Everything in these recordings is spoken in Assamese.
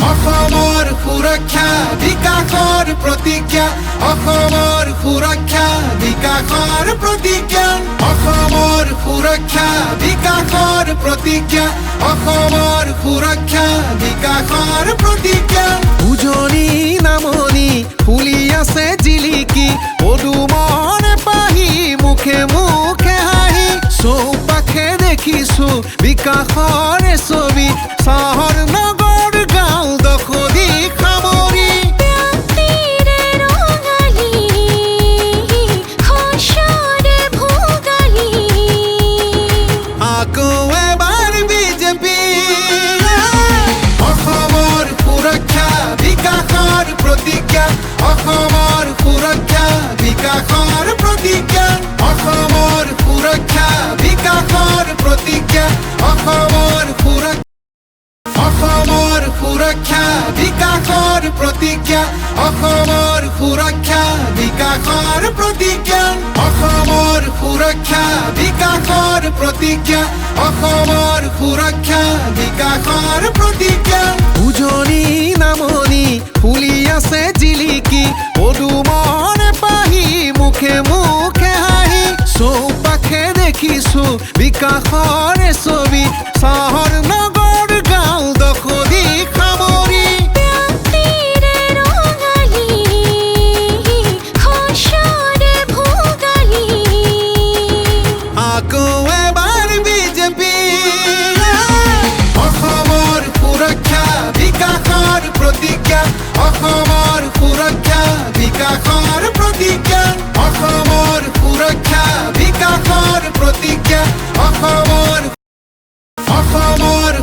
অসমৰ সুৰক্ষা বিকাশৰ প্ৰতিজ্ঞা অসমৰ সুৰক্ষা বিকাশৰ প্ৰতিজ্ঞা অসমৰ সুৰক্ষা বিকাশৰ প্ৰতিজ্ঞা অসমৰ সুৰক্ষা বিকাশৰ প্ৰতিজ্ঞা উজনি নামনি ফুলি আছে জিলিকি পদুমন পাহি মুখে মুখে হাঁহি চৌপাশে দেখিছো বিকাশৰ ছবি চহৰ নগৰ গাঁও দখলি সামৰি প্ৰান্তিৰে ৰঙালী শস্যৰে ভোগালী আকৌ এবাৰ বিজেপি অসমৰ সুৰক্ষা বিকাশৰ প্ৰতিজ্ঞা অসমৰ সুৰক্ষা বিকাশৰ প্ৰতিজ্ঞা অসমৰ সুৰক্ষা বিকাশৰ প্ৰতিজ্ঞা অসমৰ সুৰক্ষা বিকাশৰ প্ৰতিজ্ঞা অসমৰ সুৰক্ষা বিকাশৰ প্ৰতিজ্ঞা অসমৰ সুৰক্ষা বিকাশৰ প্ৰতিজ্ঞা অসমৰ সুৰক্ষা বিকাশৰ প্ৰতিজ্ঞা উজনি নামনি ফুলি আছে জিলিকি পদুমন পাহি মুখে মুখে হাঁহি চৌপাশে দেখিছো বিকাশৰ ছবি চহৰ নগৰ গাঁও দখলি সামৰি প্ৰান্তিৰে ৰঙালী শস্যৰে ভোগালী আকৌ এবাৰ বিজেপি অসমৰ সুৰক্ষা বিকাশৰ প্ৰতিজ্ঞা অসমৰ সুৰক্ষা বিকাশৰ প্ৰতিজ্ঞা অসমৰ সুৰক্ষা বিকাশৰ প্ৰতিজ্ঞা অসমৰ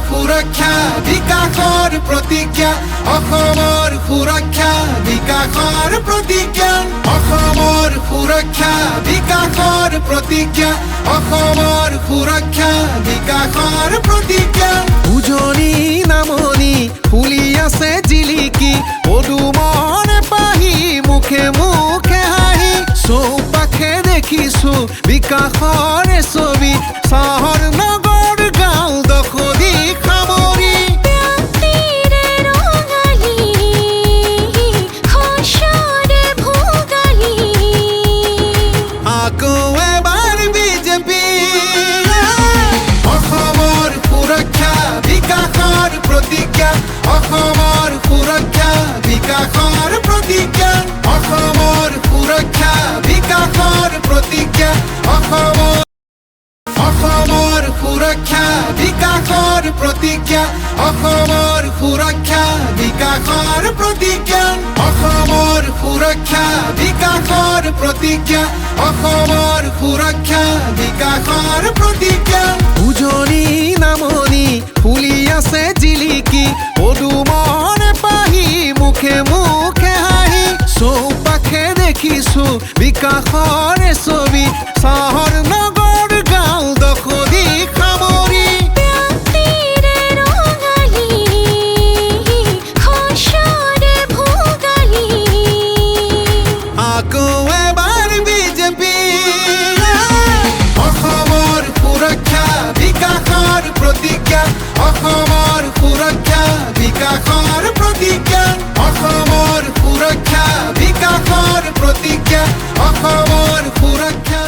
সুৰক্ষা বিকাশৰ প্ৰতিজ্ঞা অসমৰ সুৰক্ষা বিকাশৰ প্ৰতিজ্ঞা অসমৰ সুৰক্ষা বিকাশৰ প্ৰতিজ্ঞা অসমৰ সুৰক্ষা বিকাশৰ প্ৰতিজ্ঞা উজনি নামনি ফুলি আছে জিলিকি পদুমন পাহি মুখে মুখে হাঁহি চৌপাশে দেখিছো বিকাশৰ ছবি চহৰ নগৰ গাঁও দখলি সামৰি প্ৰান্তিৰে ৰঙালী শস্যৰে ভোগালী আকৌ এবাৰ বিজেপি অসমৰ সুৰক্ষা বিকাশৰ প্ৰতিজ্ঞা অসমৰ সুৰক্ষা বিকাশৰ প্ৰতিজ্ঞা অসমৰ সুৰক্ষা বিকাশৰ প্ৰতিজ্ঞা অসমৰ সুৰক্ষা বিকাশৰ প্ৰতিজ্ঞা অসমৰ সুৰক্ষা বিকাশৰ প্ৰতিজ্ঞা অসমৰ সুৰক্ষা বিকাশৰ প্ৰতিজ্ঞা অসমৰ সুৰক্ষা বিকাশৰ প্ৰতিজ্ঞা উজনি নামনি ফুলি আছে জিলিকি পদুমন পাহি মুখে মুখে হাঁহি চৌপাশে দেখিছো বিকাশৰ ছবি চহৰ নগৰ গাঁও দখলি সামৰি প্ৰান্তিৰে ৰঙালী শস্যৰে ভোগালী আকৌ এবাৰ বিজেপি অসমৰ সুৰক্ষা বিকাশৰ প্ৰতিজ্ঞা অসমৰ সুৰক্ষা বিকাশৰ প্ৰতিজ্ঞা অসমৰ সুৰক্ষা বিকাশৰ প্ৰতিজ্ঞা অসমৰ সুৰক্ষা